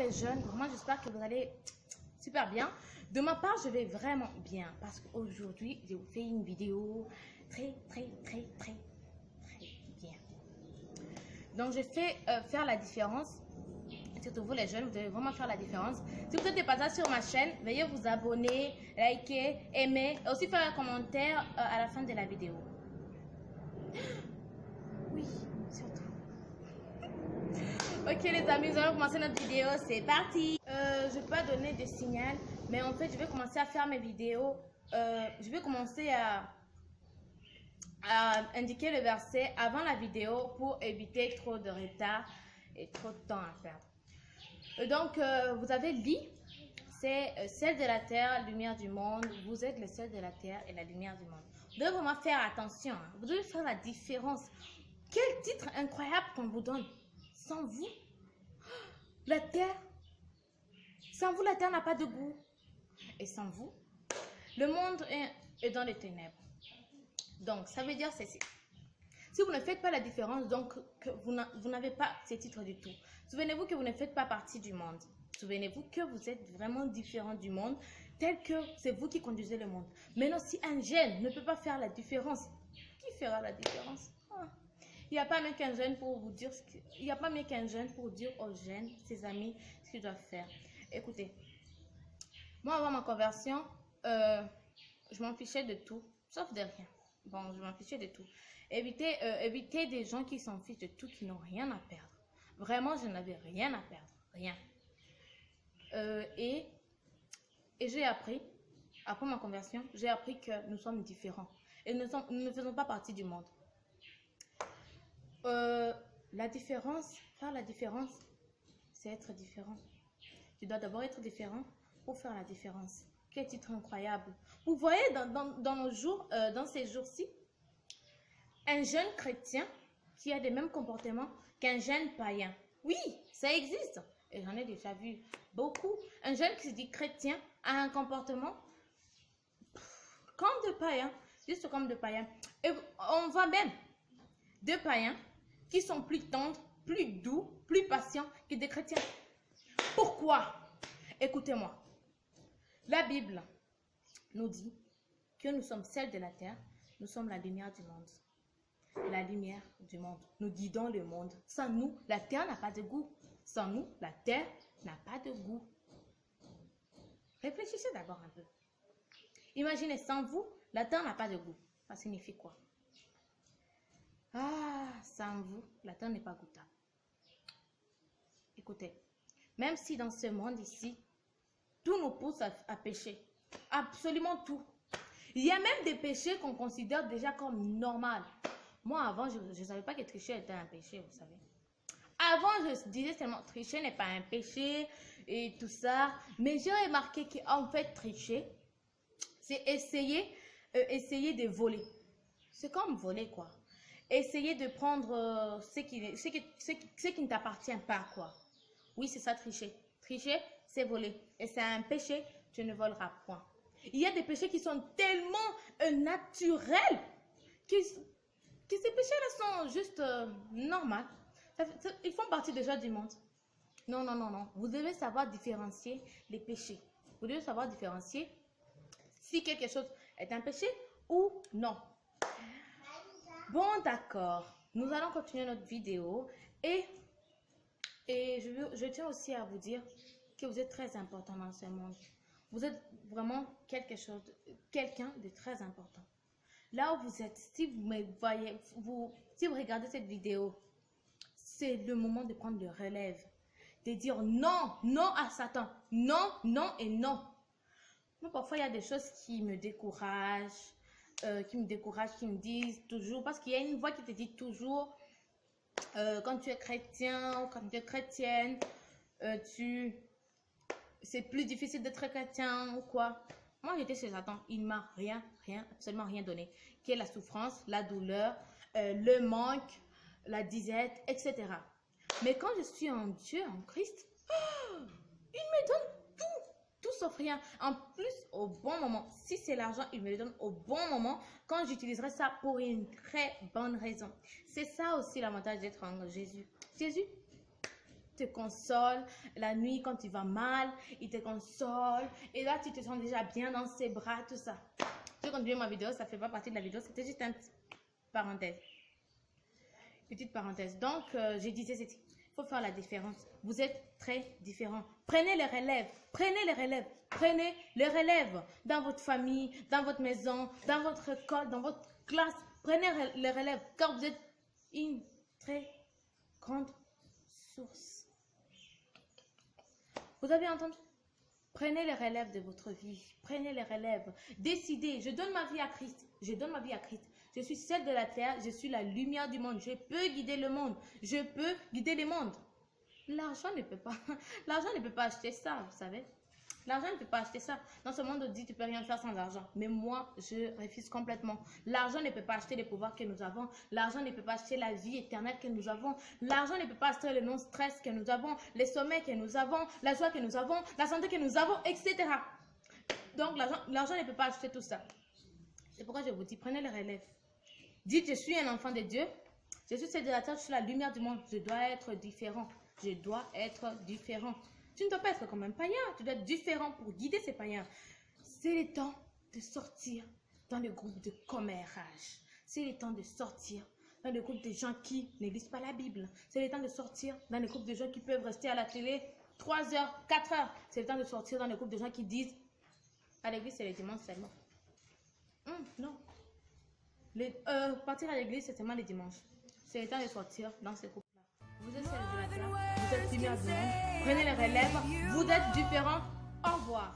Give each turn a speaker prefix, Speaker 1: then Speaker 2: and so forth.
Speaker 1: les jeunes, vraiment j'espère que vous allez super bien. De ma part, je vais vraiment bien parce qu'aujourd'hui, je vous fais une vidéo très bien. Donc, je fais faire la différence. Surtout vous les jeunes, vous devez vraiment faire la différence. Si vous êtes passé sur ma chaîne, veuillez vous abonner, liker, aimer et aussi faire un commentaire à la fin de la vidéo. Oui, surtout. Ok les amis, nous allons commencer notre vidéo, c'est parti. Je ne peux pas donner de signal, mais en fait je vais commencer à faire mes vidéos. Je vais commencer à indiquer le verset avant la vidéo pour éviter trop de retard et trop de temps à perdre. Donc vous avez dit, c'est sel de la terre, lumière du monde. Vous êtes le sel de la terre et la lumière du monde. Vous devez vraiment faire attention, hein. Vous devez faire la différence. Quel titre incroyable qu'on vous donne. Sans vous, la terre, sans vous, la terre n'a pas de goût. Et sans vous, le monde est dans les ténèbres. Donc, ça veut dire ceci. Si vous ne faites pas la différence, donc que vous n'avez pas ces titres du tout. Souvenez-vous que vous ne faites pas partie du monde. Souvenez-vous que vous êtes vraiment différent du monde, tel que c'est vous qui conduisez le monde. Maintenant, si un jeune ne peut pas faire la différence, qui fera la différence? Il n'y a pas mieux qu'un jeune pour vous dire il n'y a pas mieux qu'un jeune pour dire aux jeunes, ses amis, ce qu'ils doivent faire. Écoutez, moi avant ma conversion, je m'en fichais de tout, sauf de rien. Bon, je m'en fichais de tout. Éviter des gens qui s'en fichent de tout, qui n'ont rien à perdre. Vraiment, je n'avais rien à perdre, rien. Et j'ai appris, après ma conversion, j'ai appris que nous sommes différents et nous ne faisons pas partie du monde. La différence, faire la différence, c'est être différent. Tu dois d'abord être différent pour faire la différence. Quel titre incroyable. Vous voyez dans nos jours, dans ces jours-ci, un jeune chrétien qui a les mêmes comportements qu'un jeune païen. Oui, ça existe. Et j'en ai déjà vu beaucoup. Un jeune qui se dit chrétien a un comportement comme de païen, juste comme de païen. Et on voit même deux païens qui sont plus tendres, plus doux, plus patients que des chrétiens. Pourquoi? Écoutez-moi. La Bible nous dit que nous sommes celles de la terre, nous sommes la lumière du monde. La lumière du monde. Nous guidons le monde. Sans nous, la terre n'a pas de goût. Sans nous, la terre n'a pas de goût. Réfléchissez d'abord un peu. Imaginez, sans vous, la terre n'a pas de goût. Ça signifie quoi? Ah, sans vous, la terre n'est pas goûtable. Écoutez, même si dans ce monde ici, tout nous pousse à pécher, absolument tout. Il y a même des péchés qu'on considère déjà comme normal. Moi, avant, je ne savais pas que tricher était un péché, vous savez. Avant, je disais seulement tricher n'est pas un péché et tout ça. Mais j'ai remarqué qu'en fait, tricher, c'est essayer de voler. C'est comme voler, quoi. Essayer de prendre ce qui ne t'appartient pas, quoi. Oui, c'est ça, tricher. Tricher, c'est voler. Et c'est un péché, tu ne voleras point. Il y a des péchés qui sont tellement naturels que ces péchés-là sont juste normaux. Ils font partie déjà du monde. Non, non, non, non. Vous devez savoir différencier les péchés. Vous devez savoir différencier si quelque chose est un péché ou non. Bon, d'accord. Nous allons continuer notre vidéo et je tiens aussi à vous dire que vous êtes très important dans ce monde. Vous êtes vraiment quelqu'un de très important. Là où vous êtes, si vous me voyez, si vous regardez cette vidéo, c'est le moment de prendre le relève, de dire non, non à Satan, non, non et non. Moi, parfois, il y a des choses qui me découragent, qui me disent toujours, parce qu'il y a une voix qui te dit toujours, quand tu es chrétien ou quand tu es chrétienne, c'est plus difficile d'être chrétien ou quoi. Moi, j'étais chez Satan, il ne m'a absolument rien donné. Qui est la souffrance, la douleur, le manque, la disette, etc. Mais quand je suis en Dieu, en Christ, il me donne tout sauf rien. En plus, au bon moment, si c'est l'argent, il me le donne au bon moment, quand j'utiliserai ça pour une très bonne raison. C'est ça aussi l'avantage d'être en Jésus. Jésus, te console la nuit quand tu vas mal, il te console, et là tu te sens déjà bien dans ses bras, tout ça. Je continue ma vidéo, ça fait pas partie de la vidéo, c'était juste une parenthèse. Petite parenthèse. Donc, je disais, il faut faire la différence. Vous êtes très différents. Prenez les relèves, prenez les relèves, prenez les relèves dans votre famille, dans votre maison, dans votre école, dans votre classe. Prenez les relèves, car vous êtes une très grande source. Vous avez entendu? Prenez les relèves de votre vie. Prenez les relèves. Décidez. Je donne ma vie à Christ. Je donne ma vie à Christ. Je suis celle de la terre. Je suis la lumière du monde. Je peux guider le monde. Je peux guider le monde. L'argent ne peut pas. L'argent ne peut pas acheter ça, vous savez. L'argent ne peut pas acheter ça. Dans ce monde, on dit que tu ne peux rien faire sans argent. Mais moi, je refuse complètement. L'argent ne peut pas acheter les pouvoirs que nous avons. L'argent ne peut pas acheter la vie éternelle que nous avons. L'argent ne peut pas acheter le non-stress que nous avons, les sommets que nous avons, la joie que nous avons, la santé que nous avons, etc. Donc, l'argent ne peut pas acheter tout ça. C'est pourquoi je vous dis, prenez le relève. Dites, je suis un enfant de Dieu. Je suis celle de la terre, je suis la lumière du monde. Je dois être différent. Je dois être différent. Tu ne dois pas être comme un païen. Tu dois être différent pour guider ces païens. C'est le temps de sortir dans le groupe de commérage. C'est le temps de sortir dans le groupe de gens qui ne lisent pas la Bible. C'est le temps de sortir dans le groupe de gens qui peuvent rester à la télé 3 heures, 4 heures. C'est le temps de sortir dans le groupe de gens qui disent à l'église, c'est le dimanche seulement. Non. Partir à l'église, c'est seulement les dimanches. C'est le temps de sortir dans ces groupes. Vous êtes celle de la terre, vous êtes lumière du monde, prenez les relèves, vous êtes différents, au revoir.